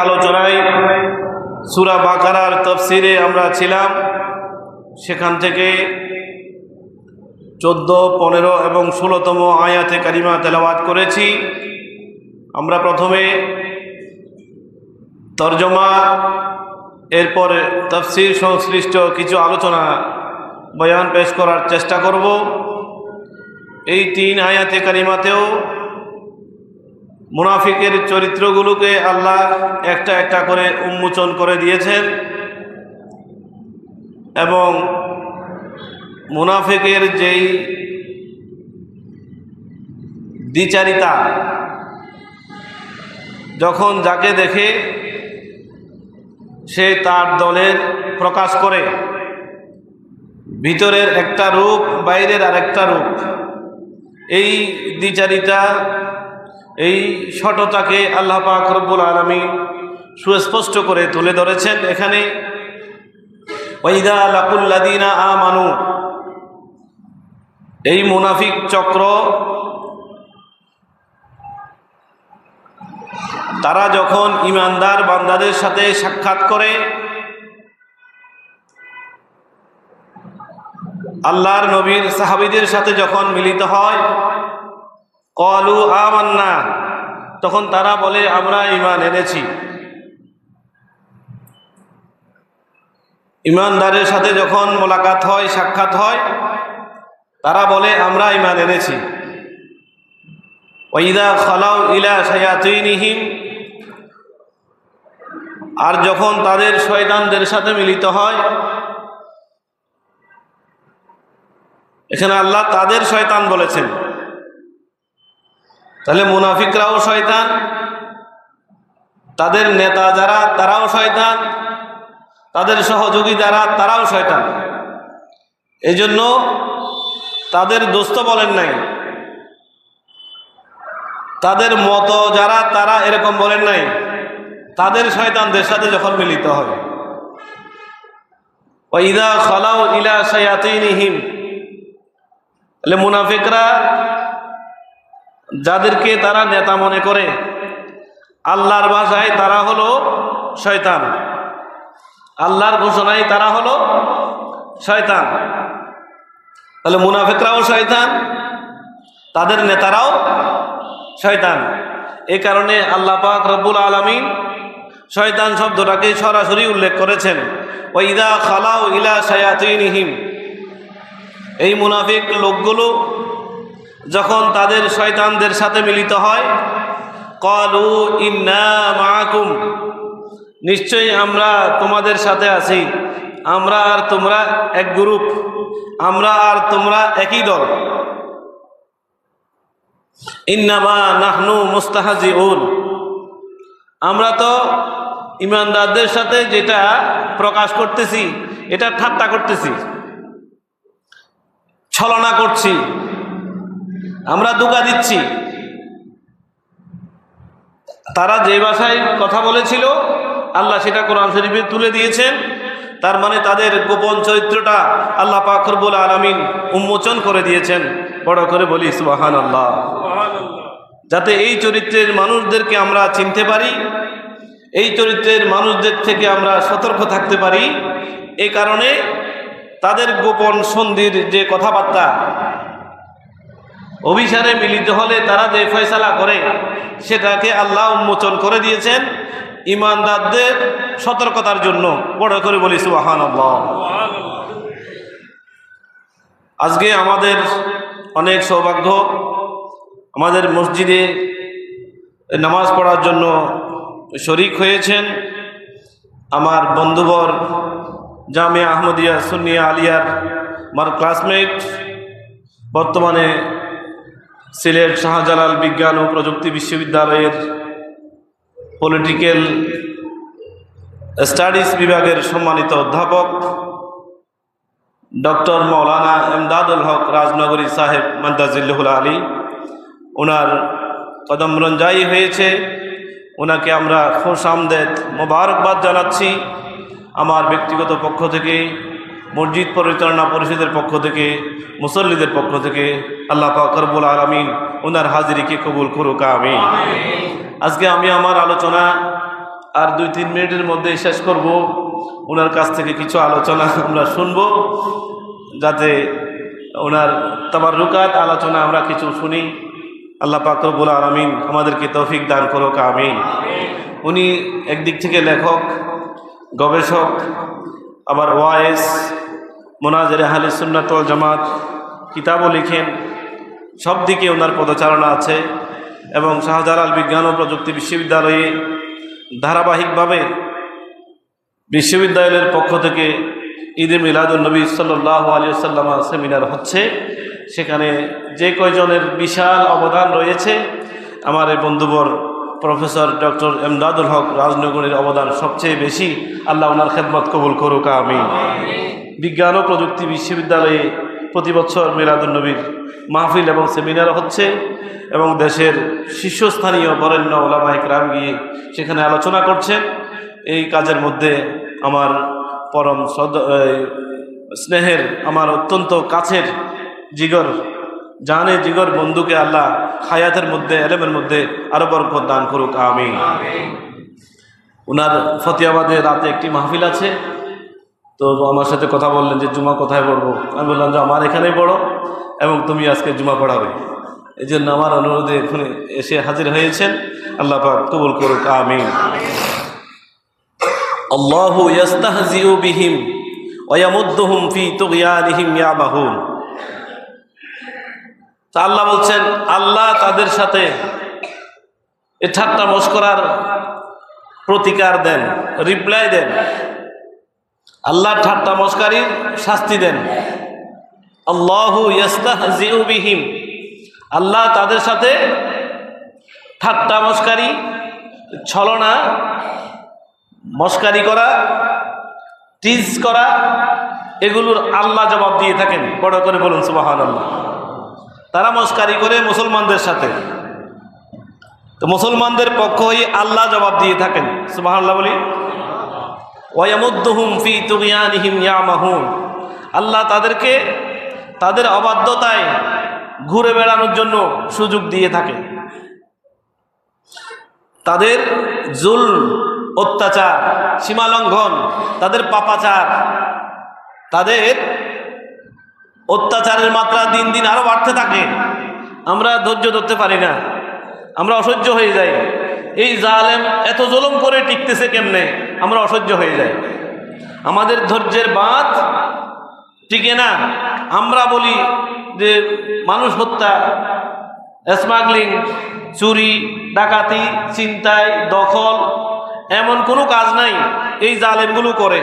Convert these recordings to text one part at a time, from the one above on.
আলোচনায় সূরা বাকারার তাফসিরে আমরা ছিলাম। সেখান থেকে 14, 15 এবং 16তম আয়াতে কারিমা তেলাওয়াত করেছি। আমরা প্রথমে তরজমা, এরপর তাফসির সংশ্লিষ্ট কিছু আলোচনা বয়ান পেশ করার চেষ্টা করব। এই 3 আয়াতে কারিমাতেও মুনাফিকের চরিত্রগুলোকে আল্লাহ একটা একটা করে উন্মোচন করে দিয়েছেন এবং মুনাফিকের যেই দ্বিচারিতা, যখন যাকে দেখে সে তার দলের প্রকাশ করে, ভিতরের একটা রূপ, বাইরের আরেকটা রূপ, এই দ্বিচারিতা, এই শটতাকে আল্লাহ পাক রব্বুল আলামিন সুস্পষ্ট করে তুলে ধরেছেন। এখানে ওয়াইদা লাকুল্লাযিনা আমানু, এই মুনাফিক চক্র তারা যখন ঈমানদার বান্দাদের সাথে সাক্ষাৎ করে, আল্লাহর নবীর সাহাবীদের সাথে যখন মিলিত হয়, ক্বালু আমান্না, তখন তারা বলে আমরা ঈমান এনেছি। ঈমানদারের সাথে যখন মোলাকাত হয়, সাক্ষাৎ হয়, তারা বলে আমরা ঈমান এনেছি। ওয়াইদা খালাউ ইলা শায়াতিনিহিম, আর যখন তাদের শয়তানদের সাথে মিলিত হয়, এখানে আল্লাহ তাদের শয়তান বলেছেন, তাহলে মুনাফিকরাও শয়তান, তাদের নেতা যারা তারাও শয়তান, তাদের সহযোগী যারা তারাও শয়তান। এই জন্য তাদের দোস্ত বলেন নাই, তাদের মতো যারা তারা এরকম বলেন নাই, তাদের শয়তানদের সাথে যখন মিলিত হয়। ওয়াইদা খালাউ ইলা শায়াতিনিহিম, তাহলে মুনাফিকরা যাদেরকে তারা নেতা মনে করে, আল্লাহর ভাষায় তারা হলো শয়তান, আল্লাহর ঘোষণায় তারা হলো শয়তান। তাহলে মুনাফিকরাও শয়তান, তাদের নেতারাও শয়তান। এই কারণে আল্লাহ পাক রব্বুল আলামিন শয়তান শব্দটাকে সরাসরি উল্লেখ করেছেন। ওয়াইদা খালাউ ইলা শায়াতিনিহিম, এই মুনাফিক লোকগুলো যখন তাদের শয়তানদের সাথে মিলিত হয়, ক্বালু ইন্না মাআকুম, নিশ্চয়ই আমরা তোমাদের সাথে আছি, আমরা আর তোমরা এক গ্রুপ, আমরা আর তোমরা একই দল। ইন্নামা নাহনু মুস্তাহজিউন, আমরা তো ঈমানদারদের সাথে যেটা প্রকাশ করতেছি এটা ঠাট্টা করতেছি, ছলনা করছি, আমরা ধোঁকা দিচ্ছি। তারা যে ভাষায় কথা বলেছিল আল্লাহ সেটা কোরআন শরীফে তুলে দিয়েছেন। তার মানে তাদের গোপন চরিত্রটা আল্লাহ পাক রব্বুল আলামিন উন্মোচন করে দিয়েছেন। বড় করে বলি সুবহানাল্লাহ। যাতে এই চরিত্রের মানুষদেরকে আমরা চিনতে পারি, এই চরিত্রের মানুষদের থেকে আমরা সতর্ক থাকতে পারি। এই কারণে তাদের গোপন সন্ধির যে কথাবার্তা, অভিসারে মিলিত হলে তারা যে ফয়সালা করে, সেটাকে আল্লাহ উন্মোচন করে দিয়েছেন ঈমানদারদের সতর্কতার জন্য। বড় করে বলি সুবহানাল্লাহ। আজকে আমাদের অনেক সৌভাগ্য, আমাদের মসজিদে নামাজ পড়ার জন্য শরীক হয়েছেন আমার বন্ধুবর, জামিয়া আহমদিয়া সুন্নিয়া আলিয়ার আমার ক্লাসমেট, বর্তমানে সিলেট শাহজালাল বিজ্ঞান ও প্রযুক্তি বিশ্ববিদ্যালয়ের পলিটিক্যাল স্টাডিজ বিভাগের সম্মানিত অধ্যাপক ডক্টর মৌলানা এমদাদুল হক রাজনগরী সাহেব মান্তাজিল্লুহুল আলী, ওনার কদম রঞ্জাই হয়েছে। ওনাকে আমরা খুশ আমদেদ মোবারকবাদ জানাচ্ছি। আমার ব্যক্তিগত পক্ষ থেকে, মসজিদ পরিচালনা পরিষদের পক্ষ থেকে, মুসল্লিদের পক্ষ থেকে আল্লাহ পাক রব্বুল আলামিন ওনার হাজিরিকে কবুল করুক, আমিন। আজকে আমি আমার আলোচনা আর 2-3 মিনিটের মধ্যে শেষ করব। ওনার কাছ থেকে কিছু আলোচনা আমরা শুনব, যাতে ওনার তাবাররুকাত আলোচনা আমরা কিছু শুনি। আল্লাহ পাক রব্বুল আলামিন আমাদেরকে তৌফিক দান করুক, আমিন। উনি একদিক থেকে লেখক, গবেষক, আবার ওয়াইজ, মুনাজিরে আহলে সুন্নাত ওয়াল জামাত কিতাবও লিখেন। সব দিকে ওনার পদচারণা আছে এবং শাহজালাল বিজ্ঞান ও প্রযুক্তি বিশ্ববিদ্যালয়ে ধারাবাহিকভাবে বিশ্ববিদ্যালয়ের পক্ষ থেকে ঈদে মিলাদুন নবী সাল্লাল্লাহু আলাইহি ওয়াসাল্লাম সেমিনার হচ্ছে। সেখানে যে কয়জনের বিশাল অবদান রয়েছে, আমার এই বন্ধুবর প্রফেসর ডক্টর এমদাদুল হক রাজনগরের অবদান সবচেয়ে বেশি। আল্লাহ ওনার খেদমত কবুল করুক, আমিন। বিজ্ঞান ও প্রযুক্তি বিশ্ববিদ্যালয়ে প্রতি বছর মিলাদুন নবীর মাহফিল এবং সেমিনার হচ্ছে এবং দেশের শীর্ষস্থানীয় বরেণ্য ওলামায়ে কেরাম গিয়ে সেখানে আলোচনা করছেন। এই কাজের মধ্যে আমার পরম স্নেহের, আমার অত্যন্ত কাছের জিগর, জানে জিগর বন্ধুকে আল্লাহ হায়াতের মধ্যে, এলেমের মধ্যে আরো বরকত দান করুক, আমিন। ওনার ফতিয়াবাদে রাতে একটি মাহফিল আছে, তো আমার সাথে কথা বললেন যে জুমা কোথায় পড়বো। আমি বললাম যে আমার এখানেই পড়ো এবং তুমি আজকে জুমা পড়াবে। এই জন্য আমার অনুরোধে এখানে এসে হাজির হয়েছেন। আল্লাহ পাক কবুল করুক, আমিন। আল্লাহু ইস্তাহজিউ বিহিম ওয়া ইয়ামুদ্দুহুম ফি তুগয়ানিহিম ইয়ামাহুন। তা আল্লাহ বলছেন, আল্লাহ তাদের সাথে এ ঠাট্টা মশকরার প্রতিকার দেন, রিপ্লাই দেন। আল্লাহ ঠাট্টা মশকারির শাস্তি দেন। আল্লাহু ইস্তাহজিউ বিহিম, আল্লাহ তাদের সাথে ঠাট্টা মশকারি, ছলনা, মশকারি করা, টিজ করা, এগুলোর আল্লাহ জবাব দিয়ে থাকেন। বড় করে বলুন সুবহানাল্লাহ। তারা মশকারি করে মুসলমানদের সাথে, তো মুসলমানদের পক্ষ হয়ে আল্লাহ জবাব দিয়ে থাকেন। সুবহানাল্লাহ বলি। ওয়া ইয়ামুদ্দুহুম ফি তুগয়ানিহিম ইয়ামাহুন, আল্লাহ তাদেরকে তাদের অবাধ্যতায় ঘুরে বেড়ানোর জন্য সুযোগ দিয়ে থাকে। তাদের জুলম, অত্যাচার, সীমালঙ্ঘন, তাদের পাপাচার, তাদের অত্যাচারের মাত্রা দিন দিন আরো বাড়তে থাকে। আমরা ধৈর্য ধরতে পারি না, আমরা অসহ্য হয়ে যাই। এই জালেম এত জুলুম করে টিকতেছে কেমনে, আমরা অসহ্য হয়ে যাই। আমাদের ধৈর্যের বাঁধ টিকে না। আমরা বলি যে মানুষ হত্যা, স্মাগলিং, চুরি, ডাকাতি, ছিনতাই, দখল, এমন কোনো কাজ নাই এই জালেমগুলো করে।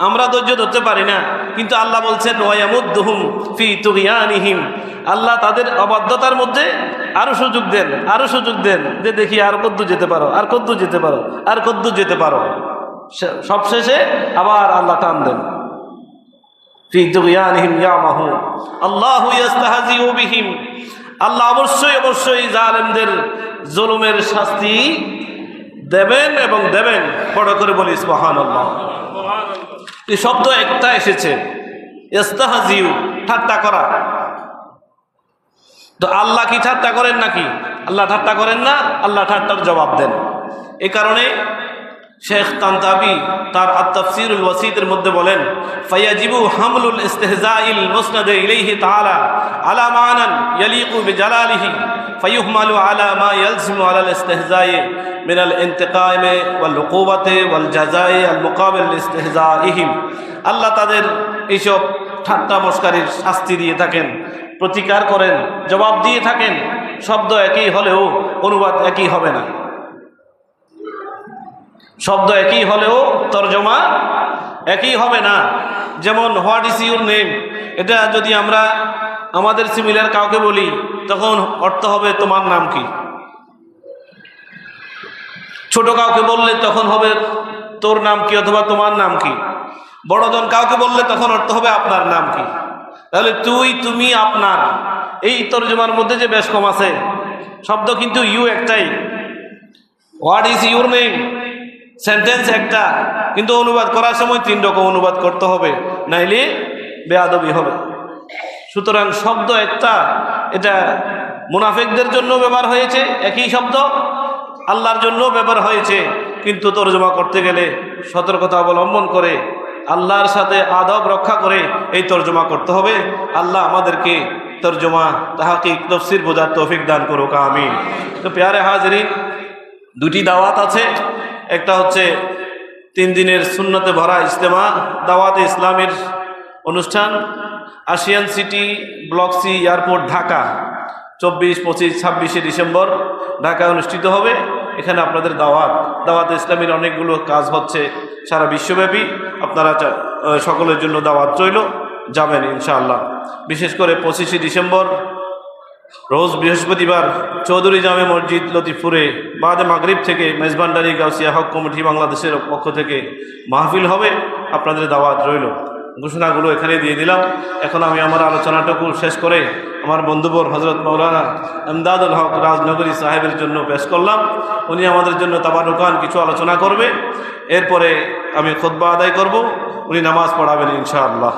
আমরা ধৈর্য ধরতে পারি না, কিন্তু আল্লাহ বলছেন ওয়া ইয়ামুদ্দুহুম ফি তুগয়ানিহিম, আল্লাহ তাদের অবাধ্যতার মধ্যে আরো সুযোগ দেন, আরো সুযোগ দেন, যে দেখি আর কদ্দূর যেতে পারো, আর কদ্দূর যেতে পারো, আর কদ্দূর যেতে পারো। সবশেষে আবার আল্লাহ টান দেন। ফি তুগয়ানিহিম ইয়ামাহুন আল্লাহু ইস্তাহজিউ বিহিম, আল্লাহ অবশ্যই অবশ্যই জালেমদের জুলুমের শাস্তি দেবেন এবং দেবেন। বড় করে বলি সুবহানাল্লাহ। এই শব্দ একটা এসেছে, ইস্তাহজিউ, ঠাট্টা করা। তো আল্লাহ কি ঠাট্টা করেন নাকি? আল্লাহ ঠাট্টা করেন না, আল্লাহ ঠাট্টার জবাব দেন। এই কারণে শেখ তানতাবি তার আত-তাফসীরুল ওয়াসিতের মধ্যে বলেন, ফায়াজিবু হামলুল ইস্তিহজাইল মুসনাদে ইলাইহি তাআলা আলা মানান ইয়ালিকু বিজালালিহি ফায়ুহমালু আলা মা ইয়ালজিমু আলাল ইস্তিহজাই মিনাল ইনতিকামি ওয়াল উকুবাতি ওয়াল জাযাই আল মুকাবিল লিস্তিহজাইহিম। আল্লাহ তাদের এইসব ঠাট্টা মশকারির শাস্তি দিয়ে থাকেন, প্রতিকার করেন, জবাব দিয়ে থাকেন। শব্দ একই হলেও অনুবাদ একই হবে না। শব্দ একই হলেও তর্জমা একই হবে না। যেমন হোয়াট ইজ ইউর নেম, এটা যদি আমরা আমাদের সিমিলার কাউকে বলি, তখন অর্থ হবে তোমার নাম কি। ছোট কাউকে বললে তখন হবে তোর নাম কি অথবা তোমার নাম কি। বড়জন কাউকে বললে তখন অর্থ হবে আপনার নাম কি। তাহলে তুই, তুমি, আপনার, এই তর্জমার মধ্যে যে বেশ কম আছে, শব্দ কিন্তু ইউ একটাই। What is your name sentence একটা, কিন্তু অনুবাদ করার সময় 3 রকম অনুবাদ করতে হবে, নাইলে বেয়াদবি হবে। সুতরাং শব্দ একটা, এটা মুনাফিকদের জন্য ব্যবহার হয়েছে একই শব্দ, আল্লাহর জন্য ব্যবহার হয়েছে। কিন্তু তর্জমা করতে গেলে সতর্কতা অবলম্বন করে আল্লাহর সাথে আদব রক্ষা করে এই তর্জমা করতে হবে। আল্লাহ আমাদেরকে তর্জমা তাহকিক তফসির বোঝার তৌফিক দান করুক, আমিন। তো প্যারে হাজরিন, দুটি দাওয়াত আছে। একটা হচ্ছে 3 দিনের সুন্নতে ভরা ইজতেমা দাওয়াতে ইসলামের অনুষ্ঠান, Ashiyan city block C airport Dhaka, 24, 25, 26শে ডিসেম্বর ঢাকায় অনুষ্ঠিত হবে। এখানে আপনাদের দাওয়াতে ইসলামের অনেকগুলো কাজ হচ্ছে সারা বিশ্বব্যাপী। আপনারা সকলের জন্য দাওয়াত রইল, যাবেন ইনশাআল্লাহ। বিশেষ করে 25শে ডিসেম্বর রোজ বৃহস্পতিবার চৌধুরী জামে মসজিদ লতিফপুরে বাদে মাগরিব থেকে মেজবান্ডারি গাউসিয়া হক কমিটি বাংলাদেশের পক্ষ থেকে মাহফিল হবে। আপনাদের দাওয়াত রইল। ঘোষণাগুলো এখানে দিয়ে দিলাম। এখন আমি আমার আলোচনাটুকু শেষ করে আমার বন্ধুবর হজরত মৌলানা এমদাদুল হক রাজনগরী সাহেবের জন্য পেশ করলাম। উনি আমাদের জন্য তাবারুকান কিছু আলোচনা করবে। এরপরে আমি খুতবা আদায় করব, উনি নামাজ পড়াবেন ইনশাআল্লাহ।